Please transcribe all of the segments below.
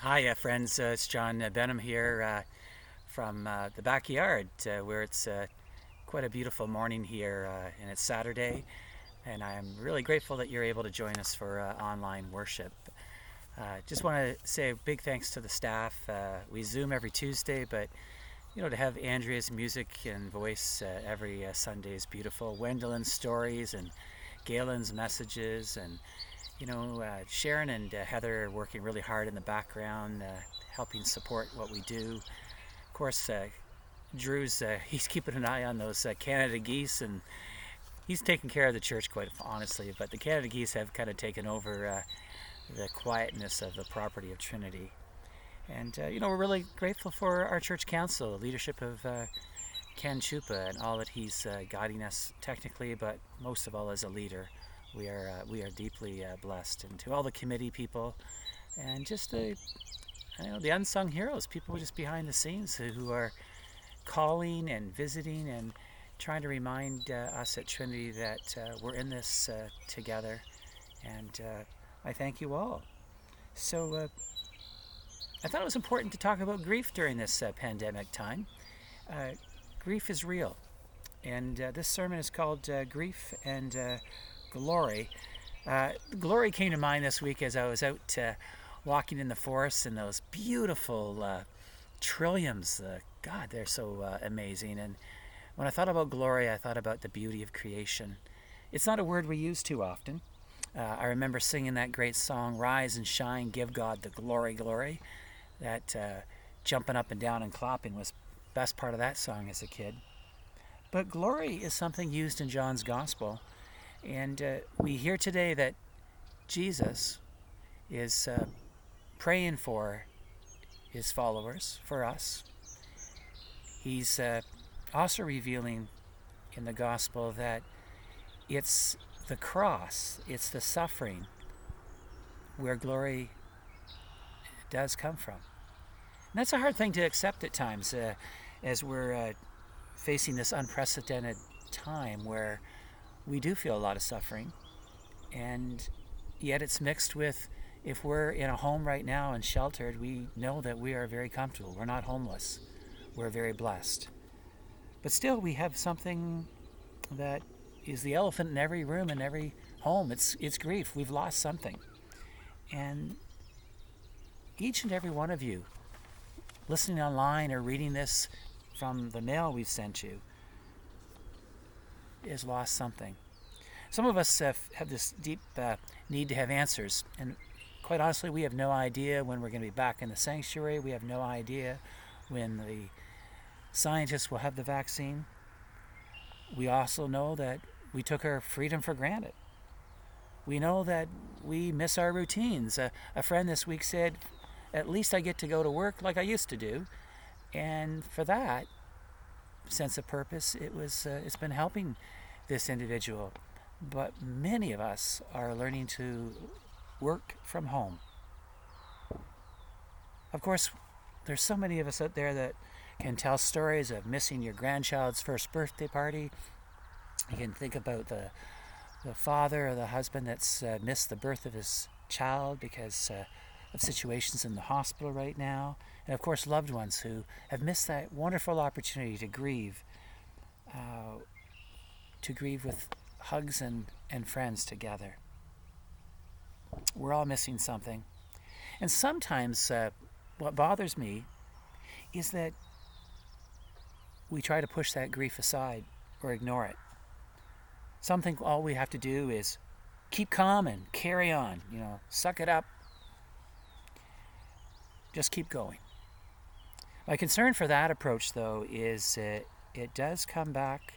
Hi, friends. It's John Benham here from the backyard where it's quite a beautiful morning here, and it's Saturday. And I'm really grateful that you're able to join us for online worship. Just want to say a big thanks to the staff. We Zoom every Tuesday, but to have Andrea's music and voice every Sunday is beautiful. Wendellin's stories and Galen's messages and Sharon and Heather are working really hard in the background, helping support what we do. Of course, Drew's he's keeping an eye on those Canada geese, and he's taking care of the church quite honestly. But the Canada geese have kind of taken over the quietness of the property of Trinity. And we're really grateful for our church council, the leadership of Ken Chupa, and all that he's guiding us technically, but most of all as a leader. We are deeply blessed, and to all the committee people, and just the unsung heroes, people just behind the scenes who are calling and visiting and trying to remind us at Trinity that we're in this together, and I thank you all. So I thought it was important to talk about grief during this pandemic time. Uh, Grief is real, and this sermon is called Grief and Glory. Glory came to mind this week as I was out walking in the forest, and those beautiful trilliums. God, they're so amazing. And when I thought about glory, I thought about the beauty of creation. It's not a word we use too often. I remember singing that great song, Rise and Shine, Give God the Glory, Glory. That jumping up and down and clapping was the best part of that song as a kid. But glory is something used in John's Gospel. And we hear today that Jesus is praying for his followers, for us. He's also revealing in the gospel that it's the cross, it's the suffering where glory does come from. And that's a hard thing to accept at times as we're facing this unprecedented time where we do feel a lot of suffering, and yet it's mixed with, if we're in a home right now and sheltered, we know that we are very comfortable. We're not homeless. We're very blessed. But still, we have something that is the elephant in every room, in every home. It's grief. We've lost something. And each and every one of you, listening online or reading this from the mail we've sent you, has lost something. Some of us have this deep need to have answers, and quite honestly, we have no idea when we're going to be back in the sanctuary. We have no idea when the scientists will have the vaccine. We also know that we took our freedom for granted. We know that we miss our routines. A friend this week said, at least I get to go to work like I used to do, and for that sense of purpose, it's been helping this individual. But many of us are learning to work from home. Of course, there's so many of us out there that can tell stories of missing your grandchild's first birthday party. You can think about the father or the husband that's missed the birth of his child because of situations in the hospital right now. And of course, loved ones who have missed that wonderful opportunity to grieve with hugs and friends together. We're all missing something. And sometimes what bothers me is that we try to push that grief aside or ignore it. Some think all we have to do is keep calm and carry on, suck it up. Just keep going. My concern for that approach, though, is it does come back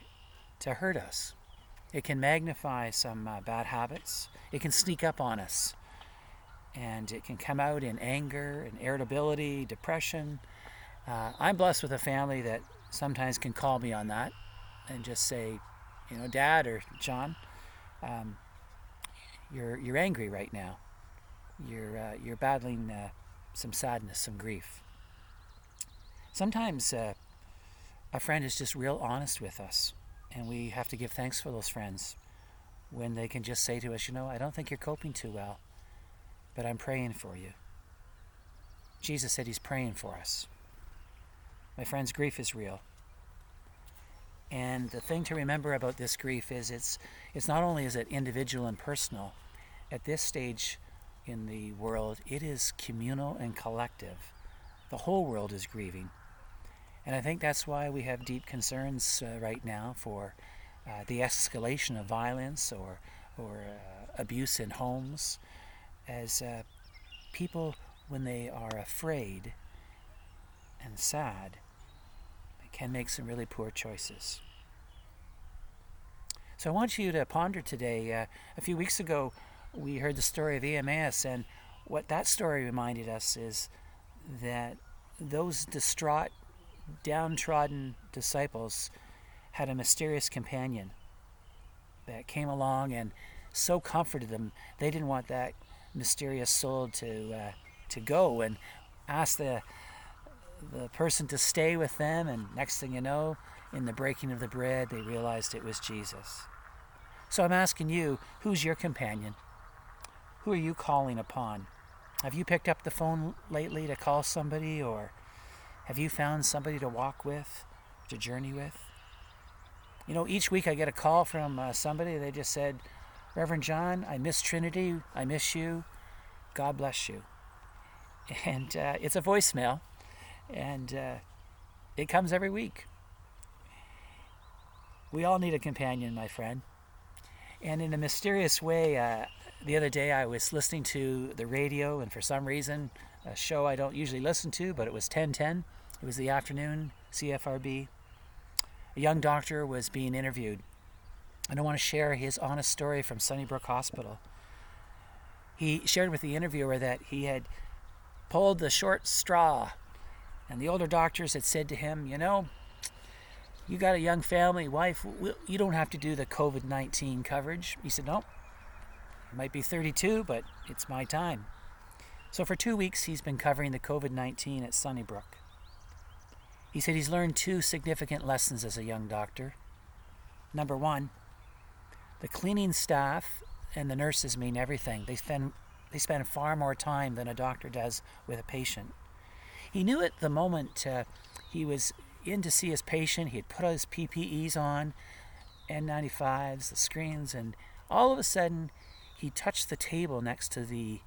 to hurt us. It can magnify some bad habits. It can sneak up on us. And it can come out in anger and irritability, depression. I'm blessed with a family that sometimes can call me on that and just say, Dad or John, you're angry right now. You're battling some sadness, some grief. Sometimes a friend is just real honest with us, and we have to give thanks for those friends when they can just say to us, I don't think you're coping too well, but I'm praying for you. Jesus said he's praying for us. My friends, grief is real. And the thing to remember about this grief is it's not only is it individual and personal, at this stage in the world, it is communal and collective. The whole world is grieving. And I think that's why we have deep concerns right now for the escalation of violence or abuse in homes, as people, when they are afraid and sad, they can make some really poor choices. So I want you to ponder today. A few weeks ago, we heard the story of Emmaus, and what that story reminded us is that those distraught, downtrodden disciples had a mysterious companion that came along and so comforted them. They didn't want that mysterious soul to go, and asked the person to stay with them. And next thing you know, in the breaking of the bread, they realized it was Jesus. So I'm asking you, who's your companion? Who are you calling upon? Have you picked up the phone lately to call somebody, or have you found somebody to walk with, to journey with? You know, each week I get a call from somebody. They just said, Reverend John, I miss Trinity. I miss you. God bless you. And it's a voicemail, and it comes every week. We all need a companion, my friend. And in a mysterious way, the other day I was listening to the radio, and for some reason, a show I don't usually listen to, but it was 1010. It was the afternoon, CFRB. A young doctor was being interviewed, and I want to share his honest story from Sunnybrook Hospital. He shared with the interviewer that he had pulled the short straw, and the older doctors had said to him, you know, you got a young family, wife, you don't have to do the COVID-19 coverage. He said, no, I might be 32, but it's my time. So for 2 weeks, he's been covering the COVID-19 at Sunnybrook. He said he's learned 2 significant lessons as a young doctor. Number 1, the cleaning staff and the nurses mean everything. They spend far more time than a doctor does with a patient. He knew it the moment he was in to see his patient. He had put his PPEs on, N95s, the screens, and all of a sudden he touched the table next to the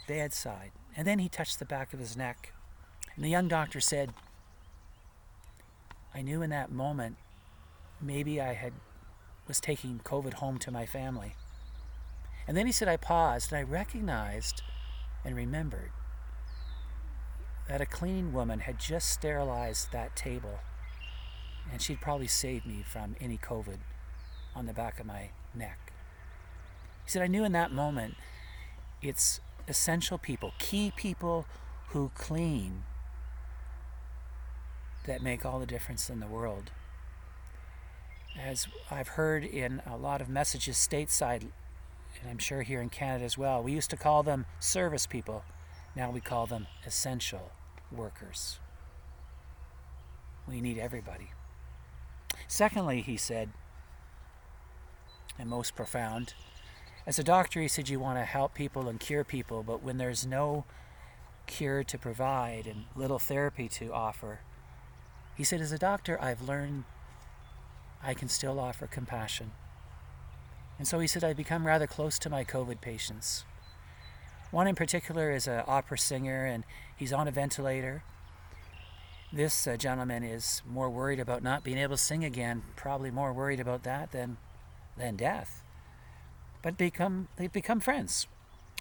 bedside, and then he touched the back of his neck. And the young doctor said, I knew in that moment maybe I was taking COVID home to my family. And then he said, I paused and I recognized and remembered that a cleaning woman had just sterilized that table, and she'd probably saved me from any COVID on the back of my neck. He said, I knew in that moment it's essential people, key people who clean, that make all the difference in the world. As I've heard in a lot of messages stateside, and I'm sure here in Canada as well, we used to call them service people. Now we call them essential workers. We need everybody. Secondly, he said, and most profound, as a doctor, he said, you want to help people and cure people, but when there's no cure to provide and little therapy to offer, he said, as a doctor, I've learned I can still offer compassion. And so he said, I've become rather close to my COVID patients. One in particular is an opera singer, and he's on a ventilator. This gentleman is more worried about not being able to sing again, probably more worried about that than death. But they've become friends.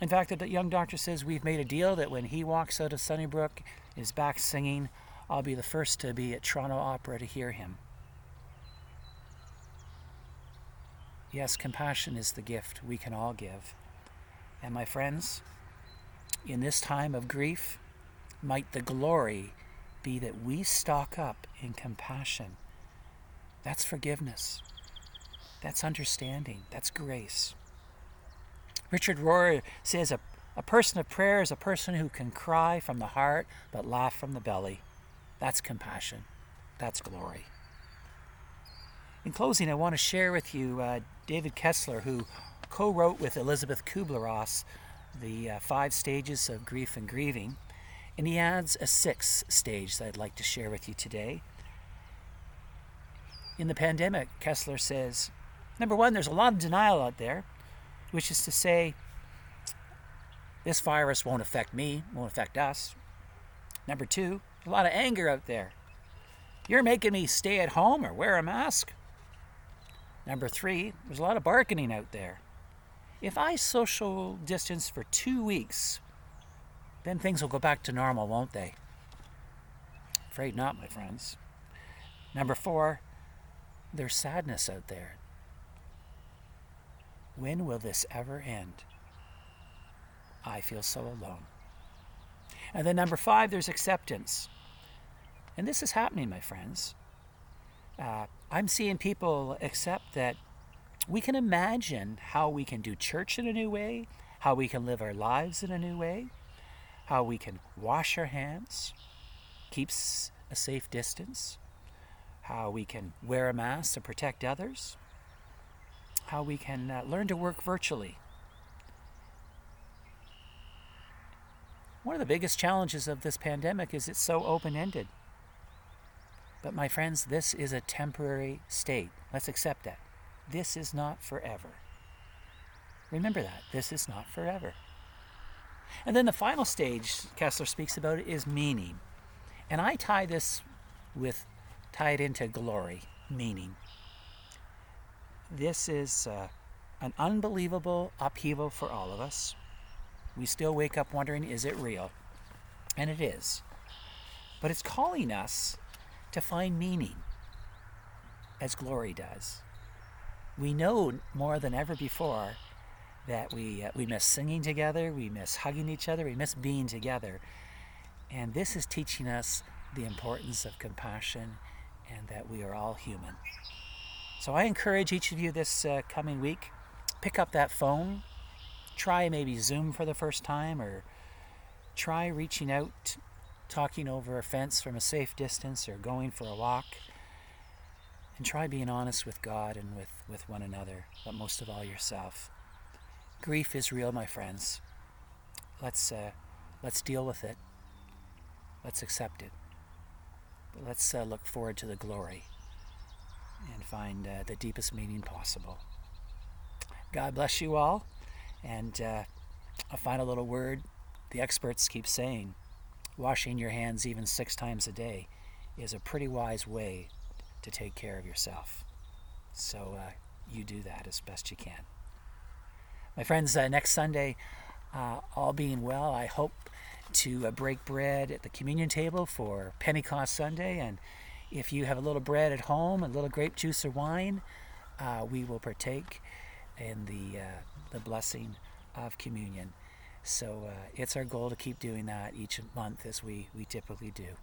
In fact, the young doctor says, we've made a deal that when he walks out of Sunnybrook, is back singing, I'll be the first to be at Toronto Opera to hear him. Yes, compassion is the gift we can all give. And my friends, in this time of grief, might the glory be that we stock up in compassion. That's forgiveness. That's understanding. That's grace. Richard Rohr says a person of prayer is a person who can cry from the heart but laugh from the belly. That's compassion. That's glory. In closing, I want to share with you David Kessler, who co-wrote with Elizabeth Kubler-Ross the 5 stages of grief and grieving. And he adds a sixth stage that I'd like to share with you today. In the pandemic, Kessler says, number one, there's a lot of denial out there, which is to say, this virus won't affect me, won't affect us. Number two, a lot of anger out there. You're making me stay at home or wear a mask. Number three, there's a lot of bargaining out there. If I social distance for 2 weeks, then things will go back to normal, won't they? Afraid not, my friends. Number four, there's sadness out there. When will this ever end? I feel so alone. And then number five, there's acceptance. And this is happening, my friends. I'm seeing people accept that we can imagine how we can do church in a new way, how we can live our lives in a new way, how we can wash our hands, keep a safe distance, how we can wear a mask to protect others, how we can learn to work virtually. One of the biggest challenges of this pandemic is it's so open-ended. But my friends, this is a temporary state. Let's accept that. This is not forever. Remember that. This is not forever. And then the final stage Kessler speaks about is meaning. And I tie it into glory, meaning. This is an unbelievable upheaval for all of us. We still wake up wondering, is it real? And it is. But it's calling us to find meaning, as glory does. We know more than ever before that we miss singing together, we miss hugging each other, we miss being together. And this is teaching us the importance of compassion and that we are all human. So I encourage each of you this coming week, pick up that phone, try maybe Zoom for the first time, or try reaching out, talking over a fence from a safe distance, or going for a walk. And try being honest with God and with one another, but most of all yourself. Grief is real, my friends. Let's deal with it. Let's accept it. But let's look forward to the glory and find the deepest meaning possible. God bless you all. And a final little word. The experts keep saying, washing your hands even 6 times a day is a pretty wise way to take care of yourself. So you do that as best you can. My friends, next Sunday, all being well, I hope to break bread at the communion table for Pentecost Sunday. And if you have a little bread at home, a little grape juice or wine, we will partake in the blessing of communion. So it's our goal to keep doing that each month as we typically do.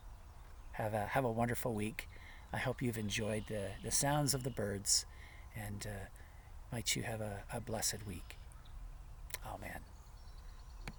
Have a wonderful week. I hope you've enjoyed the sounds of the birds, and might you have a blessed week. Amen.